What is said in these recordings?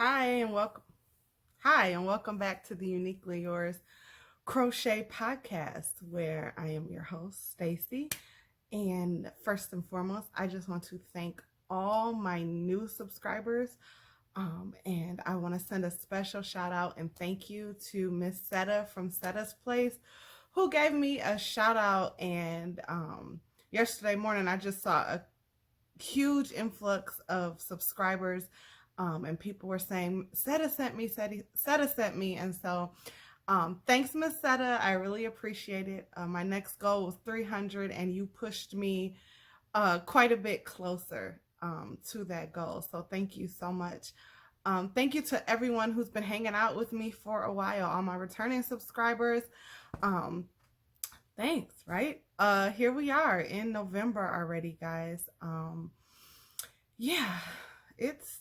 Hi and welcome. Hi and welcome back to the Uniquely Yours Crochet Podcast, where I am your host, Stacy. And first and foremost, I just want to thank all my new subscribers. And I want to send a special shout out and thank you to Miss Seta from Seta's Place, who gave me a shout out. And yesterday morning, I just saw a huge influx of subscribers. And people were saying, Seta sent me, Seta sent me. And so thanks, Miss Seta. I really appreciate it. My next goal was 300, and you pushed me quite a bit closer to that goal. So thank you so much. Thank you to everyone who's been hanging out with me for a while, all my returning subscribers. Thanks, right? Here we are in November already, guys. Yeah, it's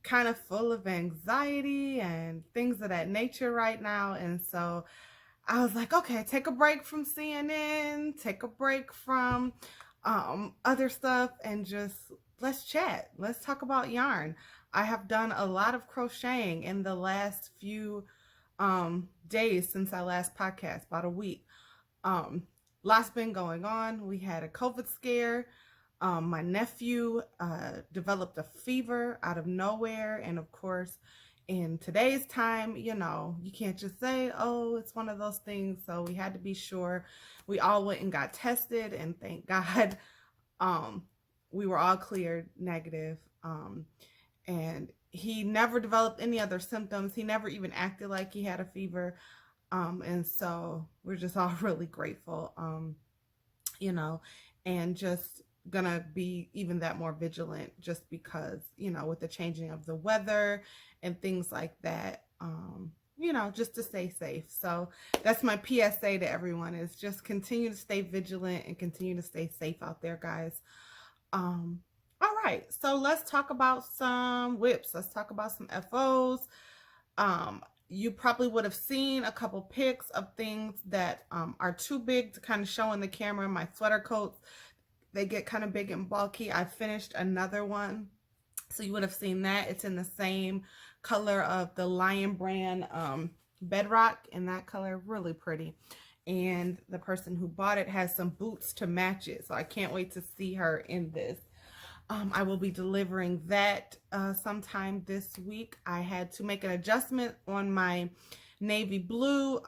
kind of full of anxiety and things of that nature right now. And so I was like, okay, take a break from CNN, take a break from other stuff, and just let's chat. Let's talk about yarn. I have done a lot of crocheting in the last few days since our last podcast, about a week. Lots been going on. We had a COVID scare. My nephew developed a fever out of nowhere. And of course, in today's time, you know, you can't just say, oh, it's one of those things. So we had to be sure. We all went and got tested, and thank God we were all cleared negative. And he never developed any other symptoms. He never even acted like he had a fever. And so we're just all really grateful, you know, and just gonna be even that more vigilant, just because, you know, with the changing of the weather and things like that, you know, just to stay safe. So that's my PSA to everyone, is just continue to stay vigilant and continue to stay safe out there, guys. All right, so let's talk about some WIPs. Let's talk about some FOs. You probably would have seen a couple pics of things that are too big to kind of show in the camera. My sweater coats, they get kind of big and bulky. I finished another one, so you would have seen that. It's in the same color of the Lion brand Bedrock, in that color, really pretty. And the person who bought it has some boots to match it, so I can't wait to see her in this. I will be delivering that sometime this week. I had to make an adjustment on my navy blue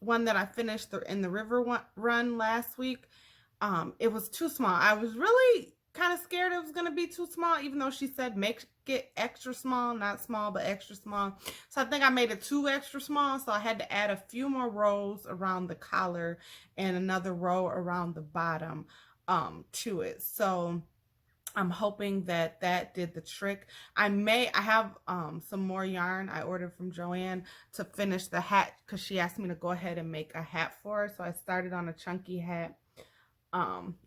one that I finished in the river run last week. It was too small. I was really kind of scared it was going to be too small, even though she said make it extra small, not small, but extra small. So I think I made it too extra small. So I had to add a few more rows around the collar and another row around the bottom to it. So I'm hoping that that did the trick. I have some more yarn I ordered from Joanne to finish the hat, because she asked me to go ahead and make a hat for her. So I started on a chunky hat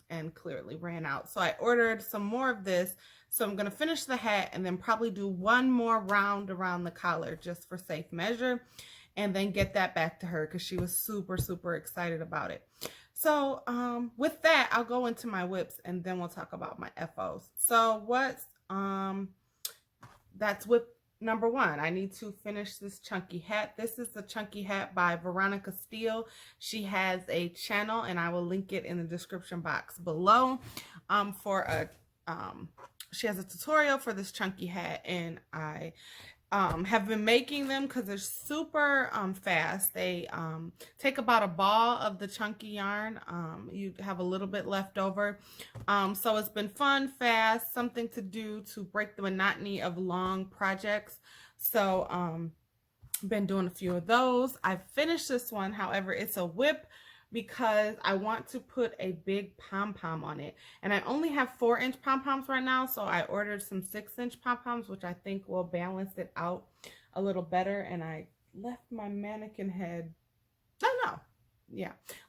and clearly ran out. So I ordered some more of this. So I'm going to finish the hat and then probably do one more round around the collar just for safe measure, and then get that back to her, because she was super, super excited about it. So with that, I'll go into my WIPs and then we'll talk about my FOs. So that's WIP number one. I need to finish this chunky hat. This is the chunky hat by Veronica Steele. She has a channel, and I will link it in the description box below. She has a tutorial for this chunky hat, and I have been making them because they're super fast. They take about a ball of the chunky yarn. You have a little bit left over. So it's been fun, fast, something to do to break the monotony of long projects. So been doing a few of those. I finished this one. However, it's a WIP because I want to put a big pom-pom on it. And I only have 4-inch pom-poms right now, so I ordered some 6-inch pom-poms, which I think will balance it out a little better. And I left my mannequin head,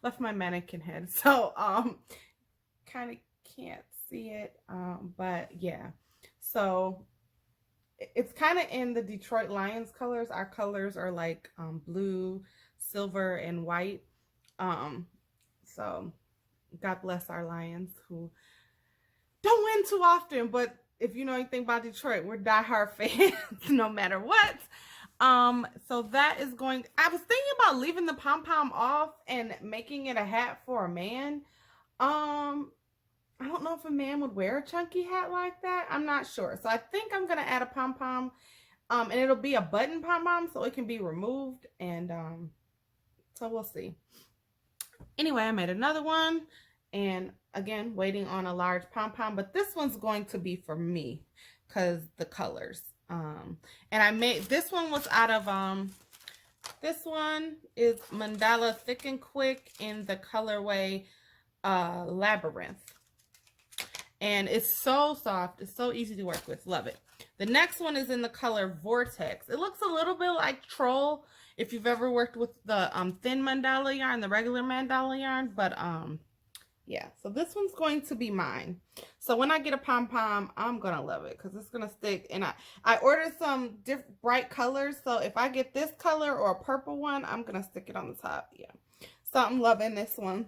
left my mannequin head. So kind of can't see it, but yeah. So it's kind of in the Detroit Lions colors. Our colors are like blue, silver, and white. So God bless our Lions, who don't win too often, but if you know anything about Detroit, we're diehard fans no matter what. So that is going, I was thinking about leaving the pom-pom off and making it a hat for a man. I don't know if a man would wear a chunky hat like that. I'm not sure. So I think I'm going to add a pom-pom, and it'll be a button pom-pom so it can be removed. And, so we'll see. Anyway, I made another one, and again, waiting on a large pom-pom, but this one's going to be for me because the colors. And I made, this one was out of, this one is Mandala Thick and Quick in the colorway Labyrinth. And it's so soft. It's so easy to work with. Love it. The next one is in the color Vortex. It looks a little bit like Troll if you've ever worked with the thin mandala yarn, the regular mandala yarn. But yeah, so this one's going to be mine. So when I get a pom-pom, I'm going to love it because it's going to stick. And I ordered some bright colors. So if I get this color or a purple one, I'm going to stick it on the top. Yeah. So I'm loving this one.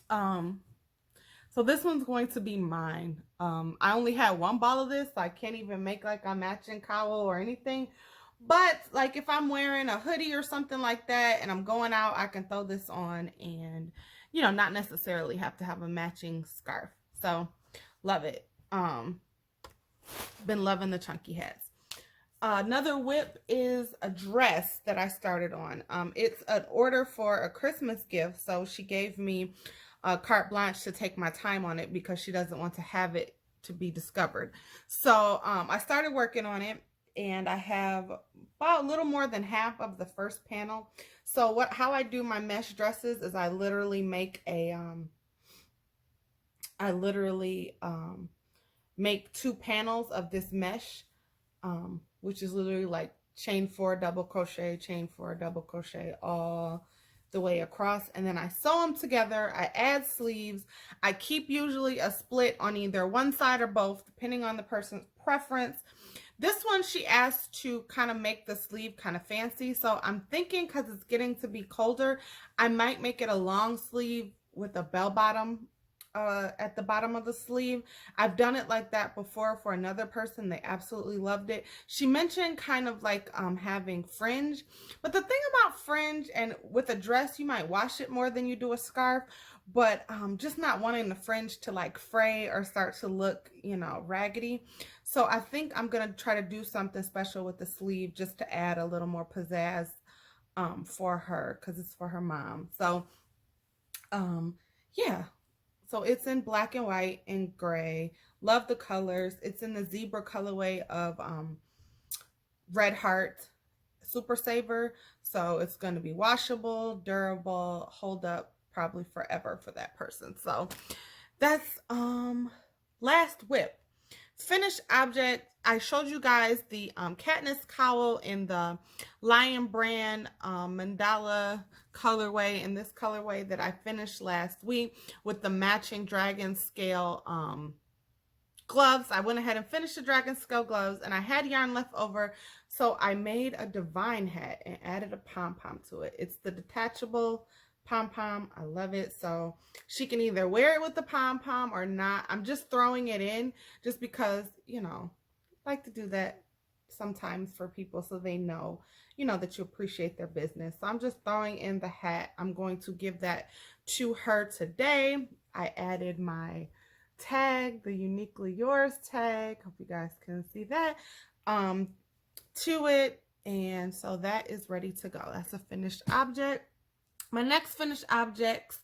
So this one's going to be mine. I only had one ball of this, so I can't even make like a matching cowl or anything. But like if I'm wearing a hoodie or something like that and I'm going out, I can throw this on and, you know, not necessarily have to have a matching scarf. So love it. Been loving the chunky hats. Another WIP is a dress that I started on. It's an order for a Christmas gift. So she gave me carte blanche to take my time on it because she doesn't want to have it to be discovered. So I started working on it, and I have about a little more than half of the first panel. So how I do my mesh dresses is I literally make a make 2 panels of this mesh, which is literally like chain 4 double crochet, chain 4 double crochet all the way across, and then I sew them together. I add sleeves. I keep usually a split on either one side or both, depending on the person's preference. This one, she asked to kind of make the sleeve kind of fancy, so I'm thinking because it's getting to be colder, I might make it a long sleeve with a bell bottom at the bottom of the sleeve. I've done it like that before for another person. They absolutely loved it. She mentioned kind of like having fringe, but the thing about fringe, and with a dress you might wash it more than you do a scarf, but just not wanting the fringe to like fray or start to look, you know, raggedy. So I think I'm gonna try to do something special with the sleeve just to add a little more pizzazz for her, because it's for her mom. So yeah. So it's in black and white and gray. Love the colors. It's in the zebra colorway of Red Heart Super Saver. So it's going to be washable, durable, hold up probably forever for that person. So that's last WIP. Finished object. I showed you guys the Katniss cowl in the Lion brand mandala colorway, in this colorway that I finished last week with the matching dragon scale gloves. I went ahead and finished the dragon scale gloves, and I had yarn left over, so I made a divine hat and added a pom-pom to it. It's the detachable pom-pom. I love it. So she can either wear it with the pom-pom or not. I'm just throwing it in just because, you know, I like to do that sometimes for people so they know, you know, that you appreciate their business. So I'm just throwing in the hat. I'm going to give that to her today. I added my tag, the Uniquely Yours tag. Hope you guys can see that to it. And so that is ready to go. That's a finished object. My next finished objects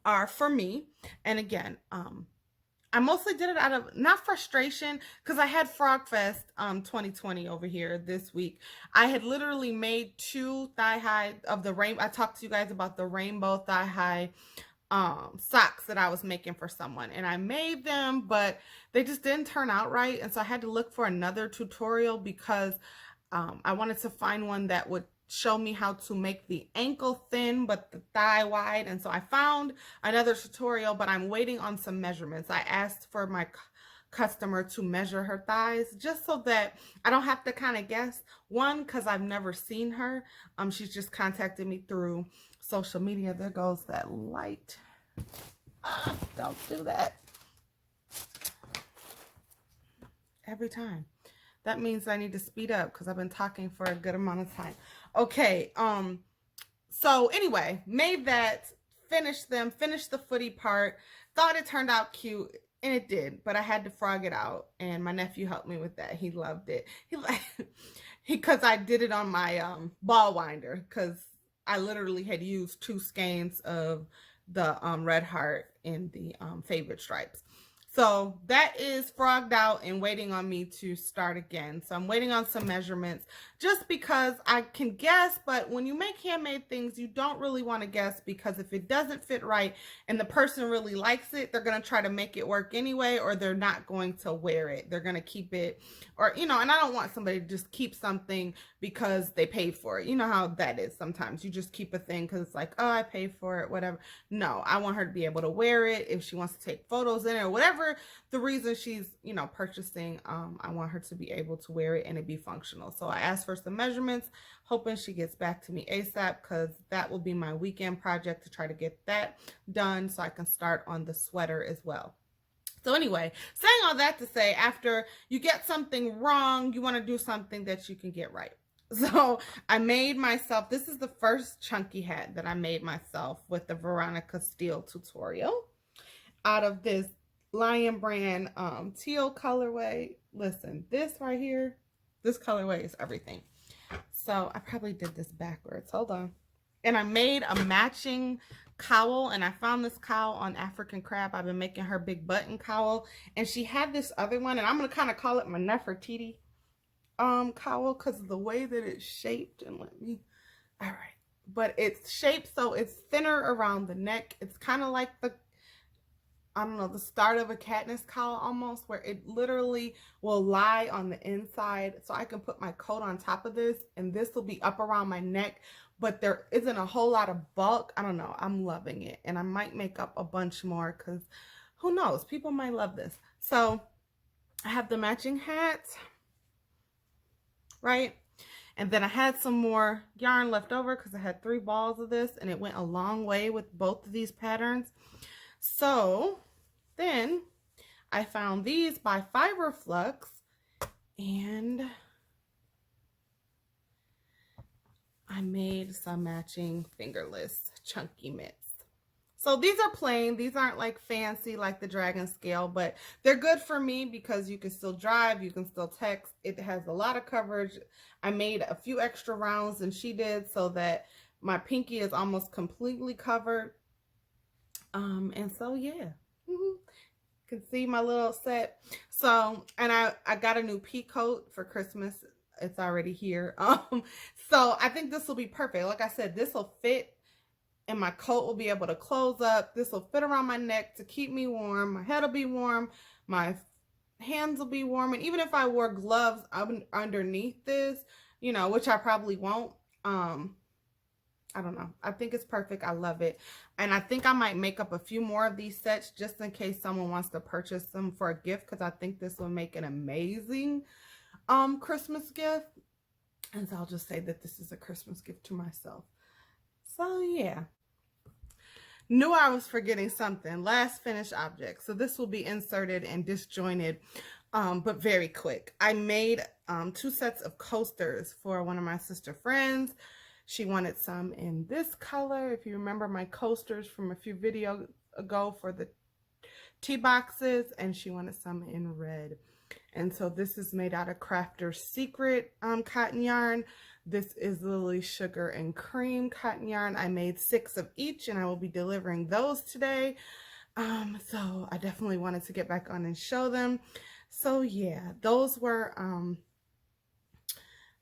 are for me. And again, I mostly did it out of, not frustration, because I had Frog Fest 2020 over here this week. I had literally made 2 thigh-high of the rainbow. I talked to you guys about the rainbow thigh-high socks that I was making for someone. And I made them, but they just didn't turn out right. And so I had to look for another tutorial because I wanted to find one that would show me how to make the ankle thin but the thigh wide. And so I found another tutorial, but I'm waiting on some measurements. I asked for my customer to measure her thighs just so that I don't have to kind of guess. One, because I've never seen her. She's just contacted me through social media. There goes that light. Don't do that. every time. That means I need to speed up because I've been talking for a good amount of time. Okay, so anyway, made that, finished them, finished the footy part, thought it turned out cute, and it did, but I had to frog it out, and my nephew helped me with that. He loved it. Because I did it on my ball winder, because I literally had used 2 skeins of the red heart in the favorite stripes. So that is frogged out and waiting on me to start again. So I'm waiting on some measurements just because I can guess, but when you make handmade things, you don't really want to guess, because if it doesn't fit right and the person really likes it, they're going to try to make it work anyway, or they're not going to wear it. They're going to keep it, or, you know, and I don't want somebody to just keep something because they paid for it. You know how that is sometimes. You just keep a thing because it's like, oh, I paid for it, whatever. No, I want her to be able to wear it if she wants to take photos in it or whatever the reason she's, you know, purchasing. I want her to be able to wear it and it be functional. So I asked for some measurements, hoping she gets back to me ASAP, because that will be my weekend project to try to get that done so I can start on the sweater as well. So anyway, saying all that to say, after you get something wrong, you want to do something that you can get right. So I made myself, this is the first chunky hat that I made myself with the Veronica Steele tutorial out of this Lion brand teal colorway. Listen, this right here, this colorway is everything. So I probably did this backwards. Hold on. And I made a matching cowl, and I found this cowl on African Crab. I've been making her big button cowl, and she had this other one, and I'm gonna kind of call it my Nefertiti cowl because of the way that it's shaped. And let me, all right, but it's shaped so it's thinner around the neck. It's kind of like the, I don't know, the start of a Katniss cowl almost, where it literally will lie on the inside. So I can put my coat on top of this, and this will be up around my neck, but there isn't a whole lot of bulk. I don't know. I'm loving it. And I might make up a bunch more because who knows? People might love this. So I have the matching hat, right? And then I had some more yarn left over because I had 3 balls of this, and it went a long way with both of these patterns. So then I found these by Flux, and I made some matching fingerless chunky mitts. So these are plain. These aren't like fancy like the dragon scale, but they're good for me because you can still drive, you can still text. It has a lot of coverage. I made a few extra rounds than she did so that my pinky is almost completely covered. And so yeah, can see my little set. So, and I got a new pea coat for Christmas. It's already here. So I think this will be perfect. Like I said, this will fit, and my coat will be able to close up. This will fit around my neck to keep me warm. My head will be warm. My hands will be warm. And even if I wore gloves underneath this, you know, which I probably won't, I don't know. I think it's perfect. I love it. And I think I might make up a few more of these sets just in case someone wants to purchase them for a gift, because I think this will make an amazing Christmas gift. And so I'll just say that this is a Christmas gift to myself. So yeah. Knew I was forgetting something. Last finished object. So this will be inserted and disjointed, but very quick. I made 2 sets of coasters for one of my sister friends. She wanted some in this color. If you remember my coasters from a few videos ago for the tea boxes, and she wanted some in red. And so this is made out of Crafter's Secret cotton yarn. This is Lily Sugar and Cream cotton yarn. I made 6 of each, and I will be delivering those today. So I definitely wanted to get back on and show them. So yeah, those were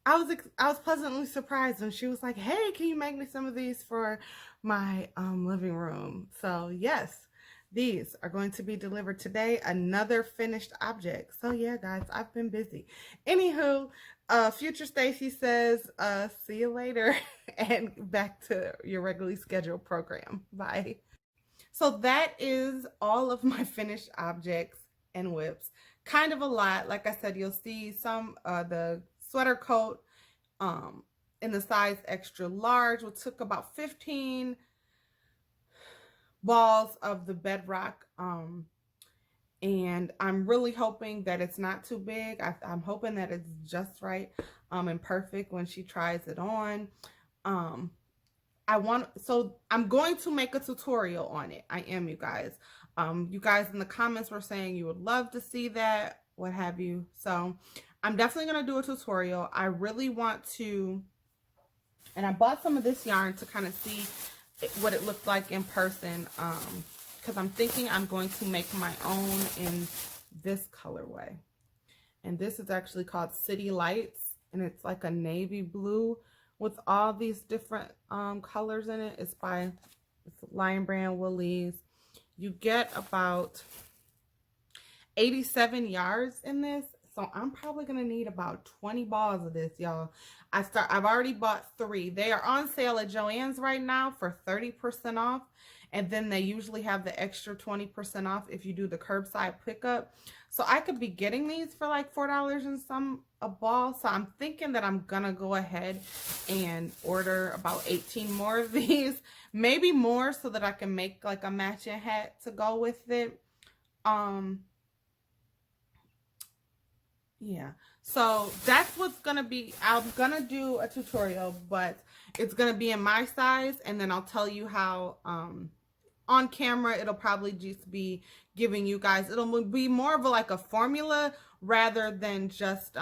I was pleasantly surprised when she was like, hey, can you make me some of these for my living room? So yes, these are going to be delivered today. Another finished object. So yeah, guys, I've been busy. Anywho, Future Stacy says, see you later, and back to your regularly scheduled program. Bye. So that is all of my finished objects and whips. Kind of a lot. Like I said, you'll see some the sweater coat in the size extra large, which took about 15 balls of the bedrock And I'm really hoping that it's not too big. I'm hoping that it's just right and perfect when she tries it on. Um, so I'm going to make a tutorial on it. I am, you guys. You guys in the comments were saying you would love to see that, what have you. So I'm definitely going to do a tutorial. I really want to, and I bought some of this yarn to kind of see what it looked like in person. Because I'm thinking I'm going to make my own in this colorway. And this is actually called City Lights. And it's like a navy blue with all these different colors in it. It's Lion Brand Woolies. You get about 87 yards in this. So I'm probably going to need about 20 balls of this, y'all. I've already bought 3. They are on sale at Joann's right now for 30% off. And then they usually have the extra 20% off if you do the curbside pickup. So I could be getting these for like $4 and some a ball. So I'm thinking that I'm going to go ahead and order about 18 more of these. Maybe more so that I can make like a matching hat to go with it. Yeah, so that's what's gonna be. I'm gonna do a tutorial, but it's gonna be in my size, and then I'll tell you how on camera it'll probably just be giving you guys, it'll be more of like a formula rather than just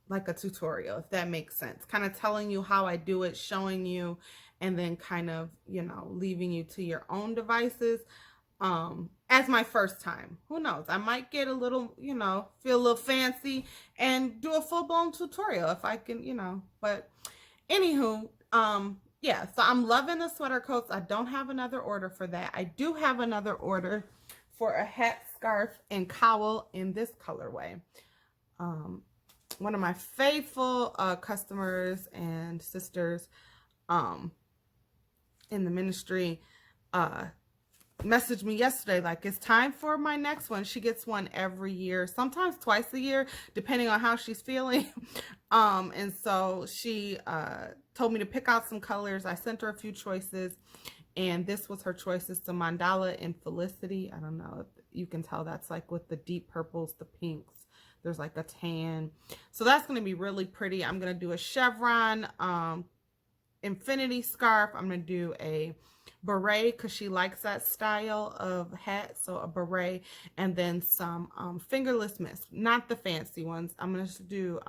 like a tutorial, if that makes sense. Kind of telling you how I do it, showing you, and then kind of, you know, leaving you to your own devices. As my first time, who knows, I might get a little, you know, feel a little fancy and do a full-blown tutorial if I can, you know. But anywho, yeah, so I'm loving the sweater coats. I don't have another order for that. I do have another order for a hat, scarf, and cowl in this colorway. One of my faithful customers and sisters in the ministry messaged me yesterday like, it's time for my next one. She gets one every year, sometimes twice a year, depending on how she's feeling. And so she told me to pick out some colors. I sent her a few choices, and this was her choices: the mandala and Felicity. I don't know if you can tell, that's like with the deep purples, the pinks, there's like a tan. So that's going to be really pretty. I'm going to do a chevron infinity scarf. I'm going to do a beret because she likes that style of hat, so a beret, and then some fingerless mitts, not the fancy ones. I'm going to do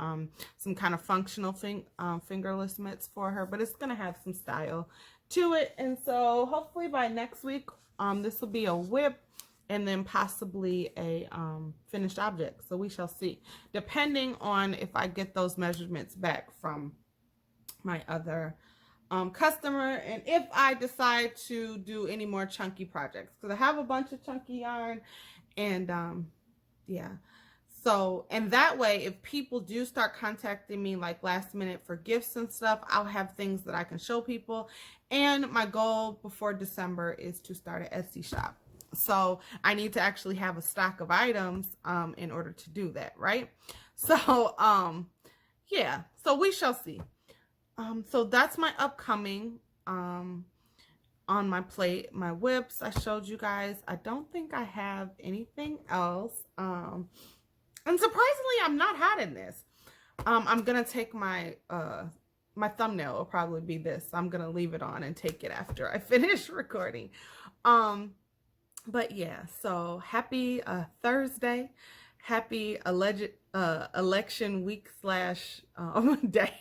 some kind of functional fingerless mitts for her, but it's going to have some style to it. And so hopefully by next week this will be a WIP and then possibly a finished object. So we shall see, depending on if I get those measurements back from my other customer, and if I decide to do any more chunky projects, because I have a bunch of chunky yarn. And yeah, so, and that way, if people do start contacting me like last minute for gifts and stuff, I'll have things that I can show people. And my goal before December is to start an Etsy shop. So I need to actually have a stock of items in order to do that, right? So yeah, so we shall see. So that's my upcoming on my plate. My whips, I showed you guys. I don't think I have anything else. And surprisingly, I'm not hot in this. I'm gonna take my my thumbnail will probably be this. I'm gonna leave it on and take it after I finish recording. But yeah, so happy Thursday. Happy election week / day.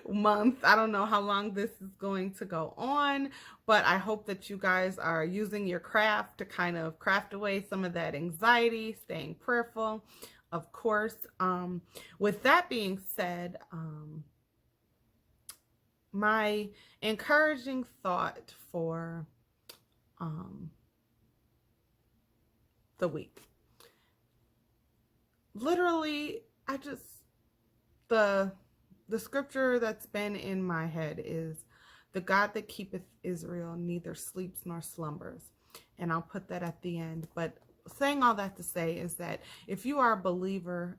Month. I don't know how long this is going to go on, but I hope that you guys are using your craft to kind of craft away some of that anxiety, staying prayerful, of course. With that being said, my encouraging thought for the week, literally, the scripture that's been in my head is, the God that keepeth Israel neither sleeps nor slumbers. And I'll put that at the end. But saying all that to say is that if you are a believer,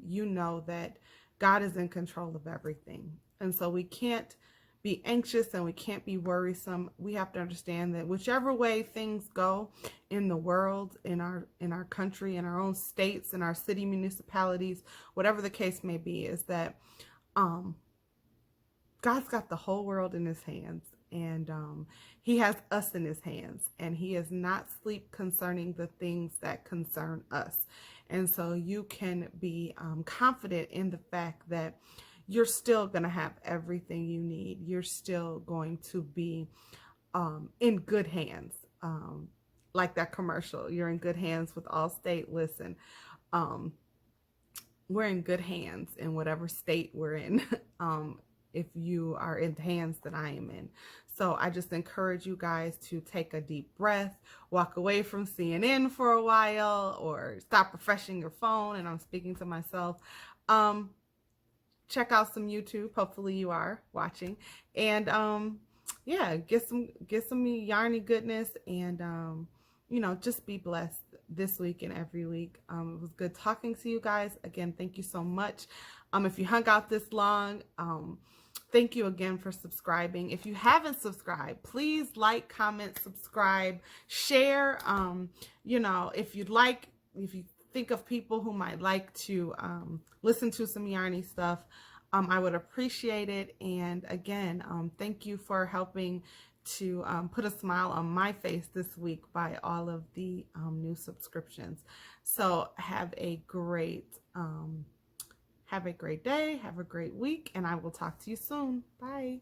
you know that God is in control of everything. And so we can't be anxious and we can't be worrisome. We have to understand that whichever way things go in the world, in our country, in our own states, in our city municipalities, whatever the case may be, is that God's got the whole world in his hands, and he has us in his hands, and he is not asleep concerning the things that concern us. And so you can be confident in the fact that you're still going to have everything you need. You're still going to be in good hands. Like that commercial, you're in good hands with Allstate. Listen, we're in good hands in whatever state we're in. If you are in the hands that I am in. So I just encourage you guys to take a deep breath, walk away from CNN for a while, or stop refreshing your phone. And I'm speaking to myself. Check out some YouTube. Hopefully you are watching. And yeah, get some yarny goodness, and you know, just be blessed this week and every week. It was good talking to you guys. Again, thank you so much. If you hung out this long, thank you again for subscribing. If you haven't subscribed, please like, comment, subscribe, share. You know, if you think of people who might like to listen to some yarny stuff, I would appreciate it. And again, thank you for helping to put a smile on my face this week by all of the new subscriptions. So have a great day, have a great week, and I will talk to you soon. Bye.